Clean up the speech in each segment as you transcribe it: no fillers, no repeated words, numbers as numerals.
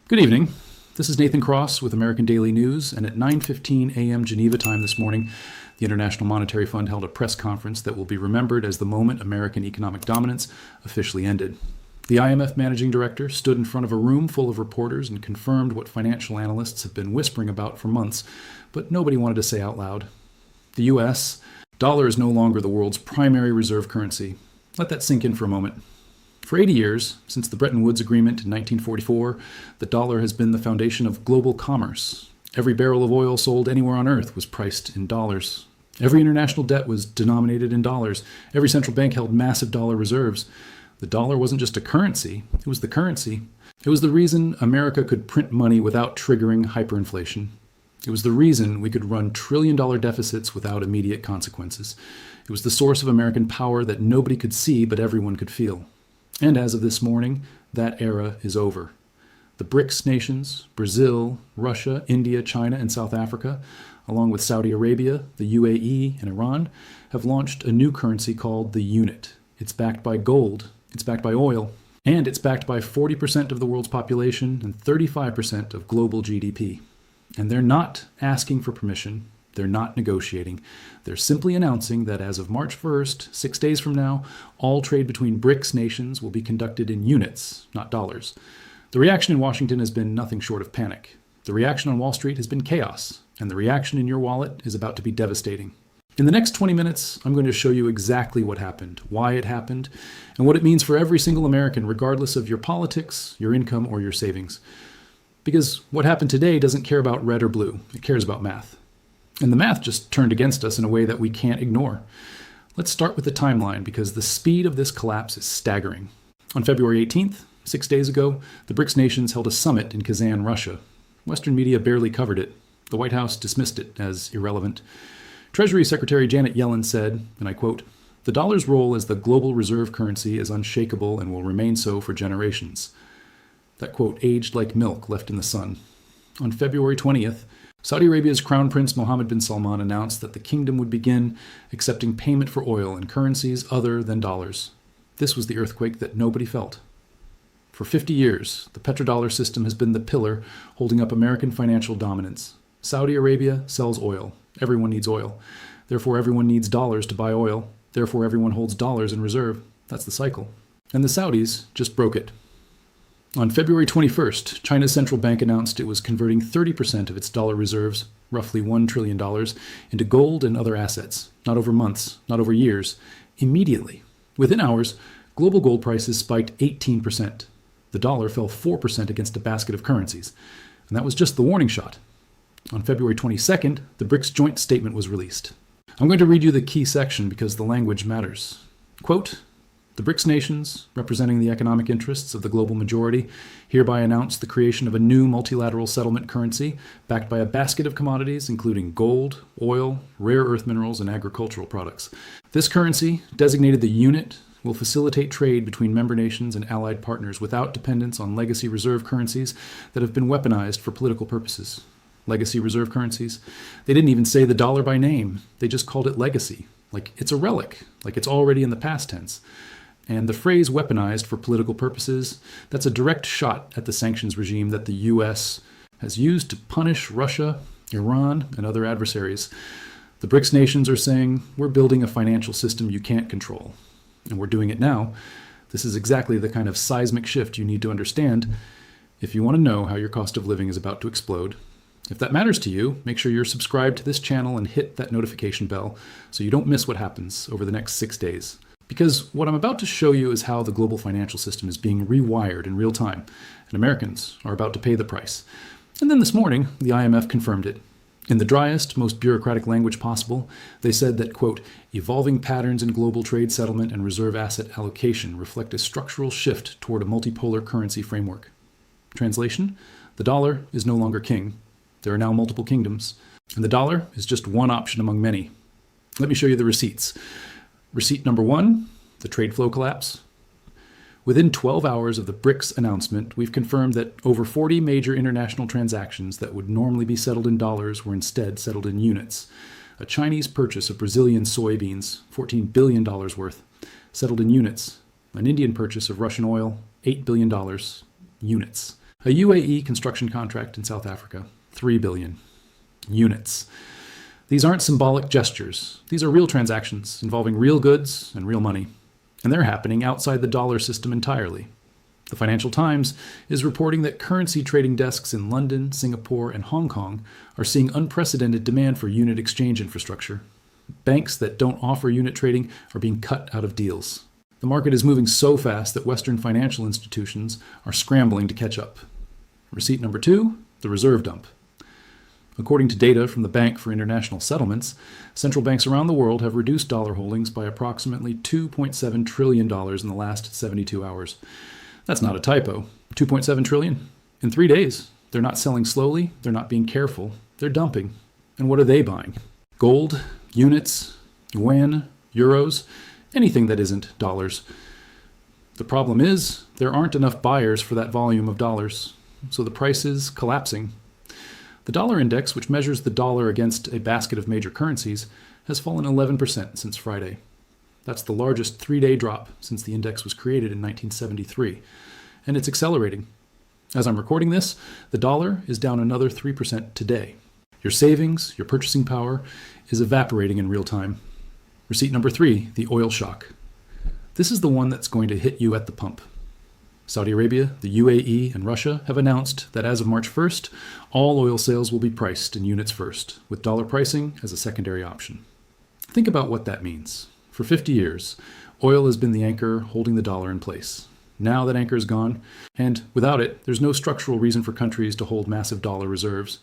Good evening. This is Nathan Cross with American Daily News, and at 9:15 a.m. Geneva time this morning, the International Monetary Fund held a press conference that will be remembered as the moment American economic dominance officially ended. The IMF managing director stood in front of a room full of reporters and confirmed what financial analysts have been whispering about for months, but nobody wanted to say out loud. The U.S. dollar is no longer the world's primary reserve currency. Let that sink in for a moment. For 80 years, since the Bretton Woods Agreement in 1944, the dollar has been the foundation of global commerce. Every barrel of oil sold anywhere on Earth was priced in dollars. Every international debt was denominated in dollars. Every central bank held massive dollar reserves. The dollar wasn't just a currency, it was the currency. It was the reason America could print money without triggering hyperinflation. It was the reason we could run trillion-dollar deficits without immediate consequences. It was the source of American power that nobody could see but everyone could feel. And as of this morning, that era is over. The BRICS nations, Brazil, Russia, India, China, and South Africa, along with Saudi Arabia, the UAE, and Iran, have launched a new currency called the unit. It's backed by gold, it's backed by oil, and it's backed by 40% of the world's population and 35% of global GDP. And they're not asking for permission. They're not negotiating. They're simply announcing that as of March 1st, 6 days from now, all trade between BRICS nations will be conducted in units, not dollars. The reaction in Washington has been nothing short of panic. The reaction on Wall Street has been chaos, and the reaction in your wallet is about to be devastating. In the next 20 minutes, I'm going to show you exactly what happened, why it happened, and what it means for every single American, regardless of your politics, your income, or your savings. Because what happened today doesn't care about red or blue. It cares about math. And the math just turned against us in a way that we can't ignore. Let's start with the timeline, because the speed of this collapse is staggering. On February 18th, 6 days ago, the BRICS nations held a summit in Kazan, Russia. Western media barely covered it. The White House dismissed it as irrelevant. Treasury Secretary Janet Yellen said, and I quote, "The dollar's role as the global reserve currency is unshakable and will remain so for generations." That quote aged like milk left in the sun. On February 20th, Saudi Arabia's Crown Prince Mohammed bin Salman announced that the kingdom would begin accepting payment for oil in currencies other than dollars. This was the earthquake that nobody felt. For 50 years, the petrodollar system has been the pillar holding up American financial dominance. Saudi Arabia sells oil. Everyone needs oil. Therefore, everyone needs dollars to buy oil. Therefore, everyone holds dollars in reserve. That's the cycle. And the Saudis just broke it. On February 21st, China's central bank announced it was converting 30% of its dollar reserves, roughly $1 trillion, into gold and other assets, not over months, not over years, immediately. Within hours, global gold prices spiked 18%. The dollar fell 4% against a basket of currencies. And that was just the warning shot. On February 22nd, the BRICS joint statement was released. I'm going to read you the key section because the language matters. Quote, "The BRICS nations, representing the economic interests of the global majority, hereby announce the creation of a new multilateral settlement currency backed by a basket of commodities including gold, oil, rare earth minerals, and agricultural products. This currency, designated the unit, will facilitate trade between member nations and allied partners without dependence on legacy reserve currencies that have been weaponized for political purposes." Legacy reserve currencies? They didn't even say the dollar by name. They just called it legacy, like it's a relic, like it's already in the past tense. And the phrase weaponized for political purposes, that's a direct shot at the sanctions regime that the U.S. has used to punish Russia, Iran, and other adversaries. The BRICS nations are saying, we're building a financial system you can't control. And we're doing it now. This is exactly the kind of seismic shift you need to understand if you want to know how your cost of living is about to explode. If that matters to you, make sure you're subscribed to this channel and hit that notification bell so you don't miss what happens over the next 6 days. Because what I'm about to show you is how the global financial system is being rewired in real time, and Americans are about to pay the price. And then this morning, the IMF confirmed it. In the driest, most bureaucratic language possible, they said that, quote, "evolving patterns in global trade settlement and reserve asset allocation reflect a structural shift toward a multipolar currency framework." Translation, the dollar is no longer king. There are now multiple kingdoms, and the dollar is just one option among many. Let me show you the receipts. Receipt number 1, the trade flow collapse. Within 12 hours of the BRICS announcement, we've confirmed that over 40 major international transactions that would normally be settled in dollars were instead settled in units. A Chinese purchase of Brazilian soybeans, $14 billion worth, settled in units. An Indian purchase of Russian oil, $8 billion, units. A UAE construction contract in South Africa, 3 billion. Units. These aren't symbolic gestures. These are real transactions involving real goods and real money. And they're happening outside the dollar system entirely. The Financial Times is reporting that currency trading desks in London, Singapore, and Hong Kong are seeing unprecedented demand for unit exchange infrastructure. Banks that don't offer unit trading are being cut out of deals. The market is moving so fast that Western financial institutions are scrambling to catch up. Receipt number 2, the reserve dump. According to data from the Bank for International Settlements, central banks around the world have reduced dollar holdings by approximately $2.7 trillion in the last 72 hours. That's not a typo. 2.7 trillion? In 3 days. They're not selling slowly, they're not being careful, they're dumping. And what are they buying? Gold, units, yuan, euros, anything that isn't dollars. The problem is, there aren't enough buyers for that volume of dollars, so the price is collapsing. The dollar index, which measures the dollar against a basket of major currencies, has fallen 11% since Friday. That's the largest 3-day drop since the index was created in 1973, and it's accelerating. As I'm recording this, the dollar is down another 3% today. Your savings, your purchasing power, is evaporating in real time. Receipt number 3, the oil shock. This is the one that's going to hit you at the pump. Saudi Arabia, the UAE, and Russia have announced that as of March 1st, all oil sales will be priced in units first, with dollar pricing as a secondary option. Think about what that means. For 50 years, oil has been the anchor holding the dollar in place. Now that anchor is gone, and without it, there's no structural reason for countries to hold massive dollar reserves.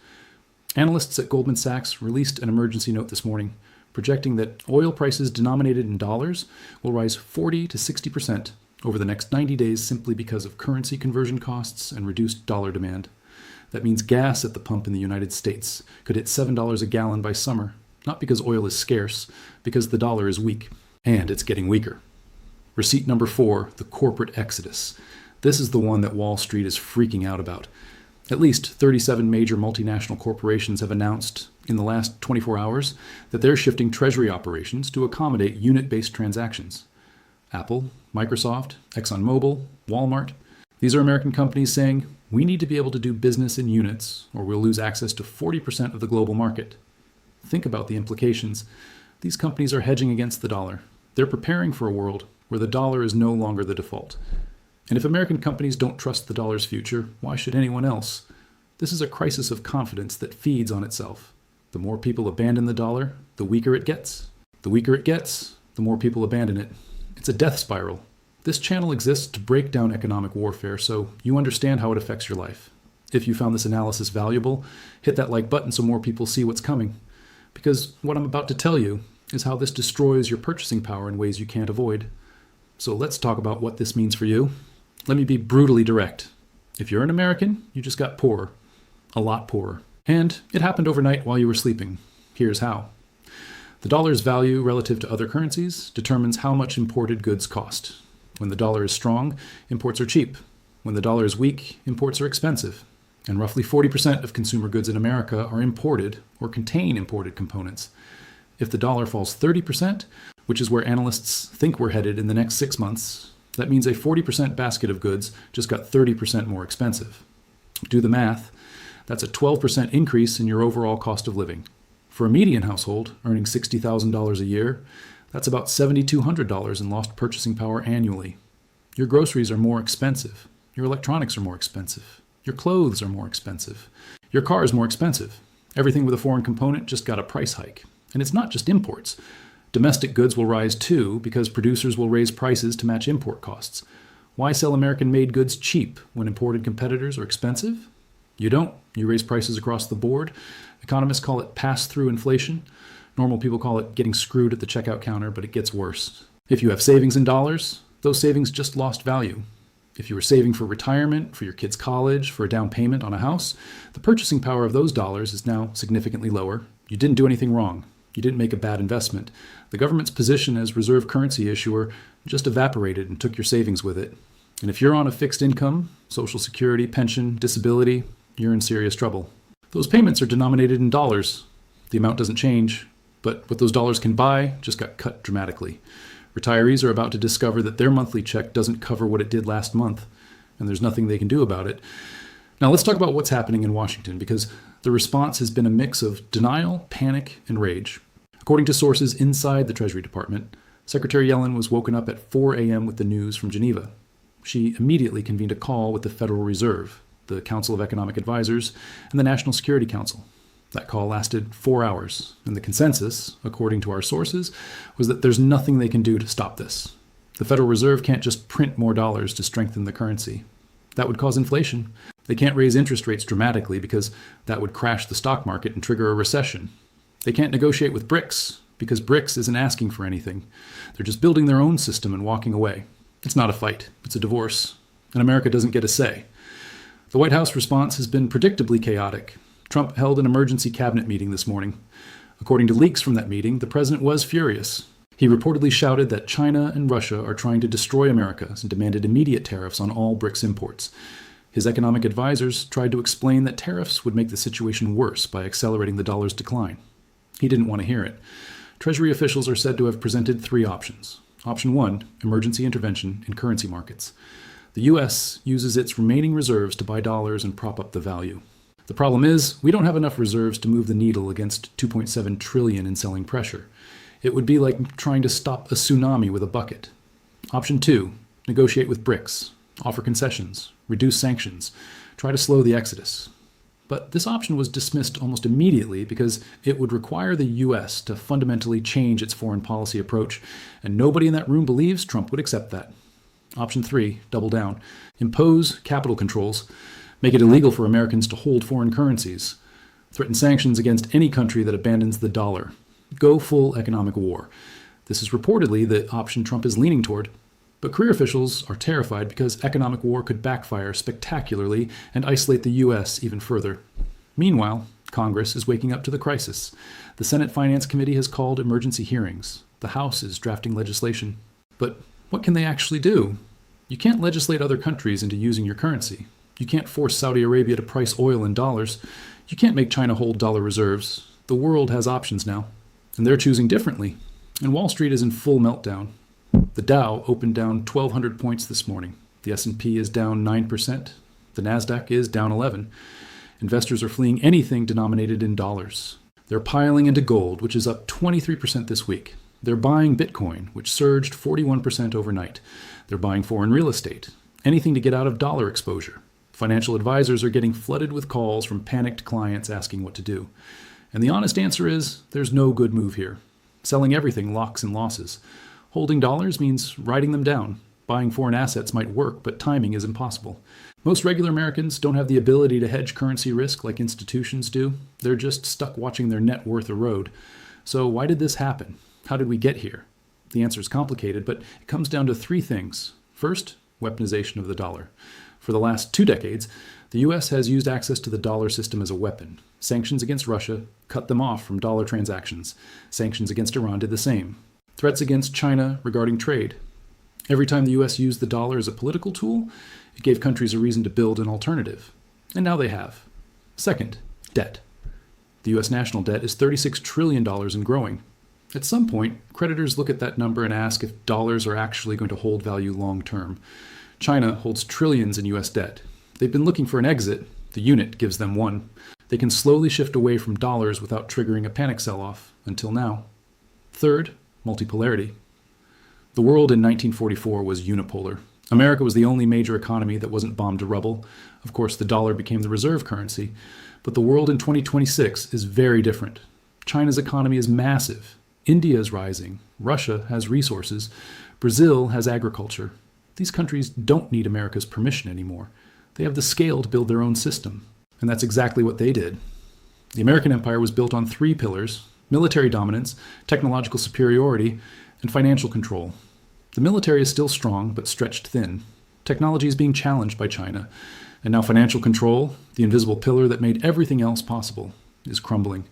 Analysts at Goldman Sachs released an emergency note this morning, projecting that oil prices denominated in dollars will rise 40 to 60% over the next 90 days simply because of currency conversion costs and reduced dollar demand. That means gas at the pump in the United States could hit $7 a gallon by summer, not because oil is scarce, because the dollar is weak, and it's getting weaker. Receipt number 4, the corporate exodus. This is the one that Wall Street is freaking out about. At least 37 major multinational corporations have announced in the last 24 hours that they're shifting treasury operations to accommodate unit-based transactions. Apple, Microsoft, ExxonMobil, Walmart. These are American companies saying, we need to be able to do business in units or we'll lose access to 40% of the global market. Think about the implications. These companies are hedging against the dollar. They're preparing for a world where the dollar is no longer the default. And if American companies don't trust the dollar's future, why should anyone else? This is a crisis of confidence that feeds on itself. The more people abandon the dollar, the weaker it gets. The weaker it gets, the more people abandon it. It's a death spiral. This channel exists to break down economic warfare so you understand how it affects your life. If you found this analysis valuable, hit that like button so more people see what's coming. Because what I'm about to tell you is how this destroys your purchasing power in ways you can't avoid. So let's talk about what this means for you. Let me be brutally direct. If you're an American, you just got poorer. A lot poorer. And it happened overnight while you were sleeping. Here's how. The dollar's value relative to other currencies determines how much imported goods cost. When the dollar is strong, imports are cheap. When the dollar is weak, imports are expensive. And roughly 40% of consumer goods in America are imported or contain imported components. If the dollar falls 30%, which is where analysts think we're headed in the next 6 months, that means a 40% basket of goods just got 30% more expensive. Do the math. That's a 12% increase in your overall cost of living. For a median household earning $60,000 a year, that's about $7,200 in lost purchasing power annually. Your groceries are more expensive. Your electronics are more expensive. Your clothes are more expensive. Your car is more expensive. Everything with a foreign component just got a price hike. And it's not just imports. Domestic goods will rise too because producers will raise prices to match import costs. Why sell American-made goods cheap when imported competitors are expensive? You don't. You raise prices across the board. Economists call it pass-through inflation. Normal people call it getting screwed at the checkout counter, but it gets worse. If you have savings in dollars, those savings just lost value. If you were saving for retirement, for your kids' college, for a down payment on a house, the purchasing power of those dollars is now significantly lower. You didn't do anything wrong. You didn't make a bad investment. The government's position as reserve currency issuer just evaporated and took your savings with it. And if you're on a fixed income, Social Security, pension, disability, you're in serious trouble. Those payments are denominated in dollars. The amount doesn't change, but what those dollars can buy just got cut dramatically. Retirees are about to discover that their monthly check doesn't cover what it did last month, and there's nothing they can do about it. Now let's talk about what's happening in Washington, because the response has been a mix of denial, panic, and rage. According to sources inside the Treasury Department, Secretary Yellen was woken up at 4 a.m. with the news from Geneva. She immediately convened a call with the Federal Reserve, the Council of Economic Advisors, and the National Security Council. That call lasted 4 hours, and the consensus, according to our sources, was that there's nothing they can do to stop this. The Federal Reserve can't just print more dollars to strengthen the currency. That would cause inflation. They can't raise interest rates dramatically because that would crash the stock market and trigger a recession. They can't negotiate with BRICS because BRICS isn't asking for anything. They're just building their own system and walking away. It's not a fight, it's a divorce, and America doesn't get a say. The White House response has been predictably chaotic. Trump held an emergency cabinet meeting this morning. According to leaks from that meeting, the president was furious. He reportedly shouted that China and Russia are trying to destroy America and demanded immediate tariffs on all BRICS imports. His economic advisors tried to explain that tariffs would make the situation worse by accelerating the dollar's decline. He didn't want to hear it. Treasury officials are said to have presented 3 options. Option 1, emergency intervention in currency markets. The U.S. uses its remaining reserves to buy dollars and prop up the value. The problem is, we don't have enough reserves to move the needle against $2.7 trillion in selling pressure. It would be like trying to stop a tsunami with a bucket. Option 2, negotiate with BRICS, offer concessions, reduce sanctions, try to slow the exodus. But this option was dismissed almost immediately because it would require the U.S. to fundamentally change its foreign policy approach, and nobody in that room believes Trump would accept that. Option 3, double down, impose capital controls, make it illegal for Americans to hold foreign currencies, threaten sanctions against any country that abandons the dollar, go full economic war. This is reportedly the option Trump is leaning toward. But career officials are terrified because economic war could backfire spectacularly and isolate the U.S. even further. Meanwhile, Congress is waking up to the crisis. The Senate Finance Committee has called emergency hearings. The House is drafting legislation. But what can they actually do? You can't legislate other countries into using your currency. You can't force Saudi Arabia to price oil in dollars. You can't make China hold dollar reserves. The world has options now, and they're choosing differently. And Wall Street is in full meltdown. The Dow opened down 1,200 points this morning. The S&P is down 9%. The Nasdaq is down 11%. Investors are fleeing anything denominated in dollars. They're piling into gold, which is up 23% this week. They're buying Bitcoin, which surged 41% overnight. They're buying foreign real estate, anything to get out of dollar exposure. Financial advisors are getting flooded with calls from panicked clients asking what to do. And the honest answer is, there's no good move here. Selling everything locks in losses. Holding dollars means writing them down. Buying foreign assets might work, but timing is impossible. Most regular Americans don't have the ability to hedge currency risk like institutions do. They're just stuck watching their net worth erode. So why did this happen? How did we get here? The answer is complicated, but it comes down to 3 things. First, weaponization of the dollar. For the last 2 decades, the U.S. has used access to the dollar system as a weapon. Sanctions against Russia cut them off from dollar transactions. Sanctions against Iran did the same. Threats against China regarding trade. Every time the U.S. used the dollar as a political tool, it gave countries a reason to build an alternative. And now they have. Second, debt. The U.S. national debt is $36 trillion and growing. At some point, creditors look at that number and ask if dollars are actually going to hold value long term. China holds trillions in U.S. debt. They've been looking for an exit. The unit gives them one. They can slowly shift away from dollars without triggering a panic sell-off, until now. Third, multipolarity. The world in 1944 was unipolar. America was the only major economy that wasn't bombed to rubble. Of course, the dollar became the reserve currency. But the world in 2026 is very different. China's economy is massive. India is rising. Russia has resources. Brazil has agriculture. These countries don't need America's permission anymore. They have the scale to build their own system. And that's exactly what they did. The American empire was built on 3 pillars: military dominance, technological superiority, and financial control. The military is still strong, but stretched thin. Technology is being challenged by China. And now financial control, the invisible pillar that made everything else possible, is crumbling.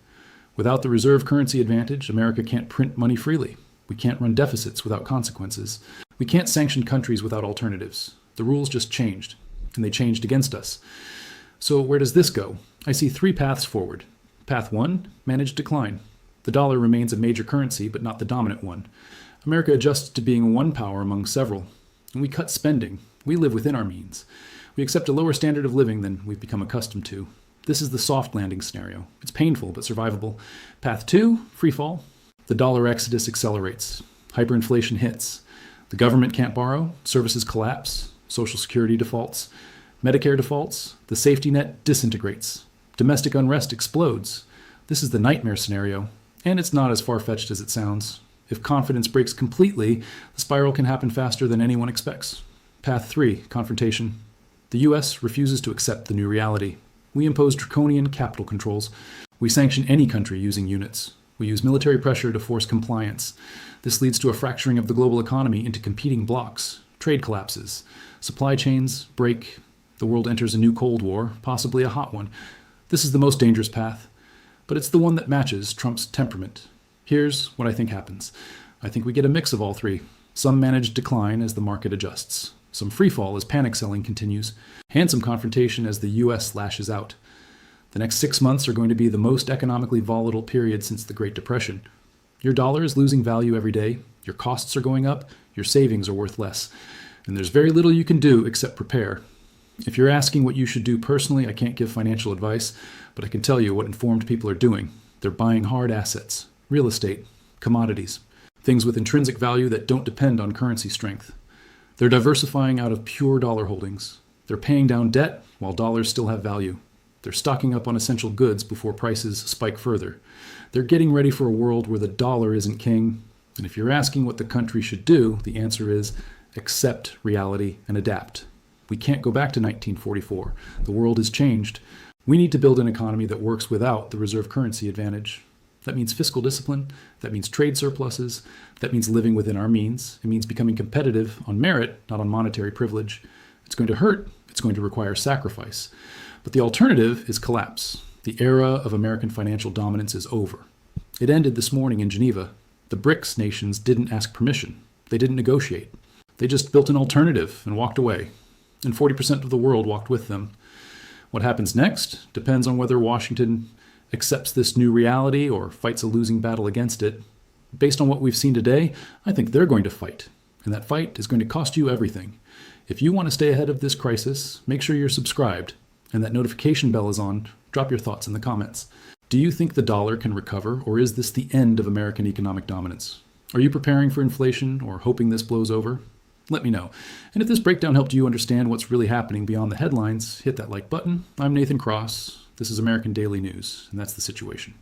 Without the reserve currency advantage, America can't print money freely. We can't run deficits without consequences. We can't sanction countries without alternatives. The rules just changed, and they changed against us. So where does this go? I see 3 paths forward. Path 1, managed decline. The dollar remains a major currency, but not the dominant one. America adjusts to being one power among several. And we cut spending. We live within our means. We accept a lower standard of living than we've become accustomed to. This is the soft landing scenario. It's painful, but survivable. Path 2, free fall. The dollar exodus accelerates. Hyperinflation hits. The government can't borrow. Services collapse. Social Security defaults. Medicare defaults. The safety net disintegrates. Domestic unrest explodes. This is the nightmare scenario, and it's not as far-fetched as it sounds. If confidence breaks completely, the spiral can happen faster than anyone expects. Path 3, confrontation. The U.S. refuses to accept the new reality. We impose draconian capital controls. We sanction any country using units. We use military pressure to force compliance. This leads to a fracturing of the global economy into competing blocs. Trade collapses. Supply chains break. The world enters a new Cold War, possibly a hot one. This is the most dangerous path, but it's the one that matches Trump's temperament. Here's what I think happens. I think we get a mix of all three. Some managed decline as the market adjusts. Some freefall as panic selling continues, and some confrontation as the U.S. lashes out. The next 6 months are going to be the most economically volatile period since the Great Depression. Your dollar is losing value every day, your costs are going up, your savings are worth less, and there's very little you can do except prepare. If you're asking what you should do personally, I can't give financial advice, but I can tell you what informed people are doing. They're buying hard assets, real estate, commodities, things with intrinsic value that don't depend on currency strength. They're diversifying out of pure dollar holdings. They're paying down debt while dollars still have value. They're stocking up on essential goods before prices spike further. They're getting ready for a world where the dollar isn't king. And if you're asking what the country should do, the answer is accept reality and adapt. We can't go back to 1944. The world has changed. We need to build an economy that works without the reserve currency advantage. That means fiscal discipline. That means trade surpluses. That means living within our means. It means becoming competitive on merit, not on monetary privilege. It's going to hurt. It's going to require sacrifice. But the alternative is collapse. The era of American financial dominance is over. It ended this morning in Geneva. The BRICS nations didn't ask permission. They didn't negotiate. They just built an alternative and walked away. And 40% of the world walked with them. What happens next depends on whether Washington accepts this new reality or fights a losing battle against it. Based on what we've seen today, I think they're going to fight. And that fight is going to cost you everything. If you want to stay ahead of this crisis, make sure you're subscribed and that notification bell is on. Drop your thoughts in the comments. Do you think the dollar can recover, or is this the end of American economic dominance? Are you preparing for inflation or hoping this blows over? Let me know. And if this breakdown helped you understand what's really happening beyond the headlines, hit that like button. I'm Nathan Cross. This is American Daily News, and that's the situation.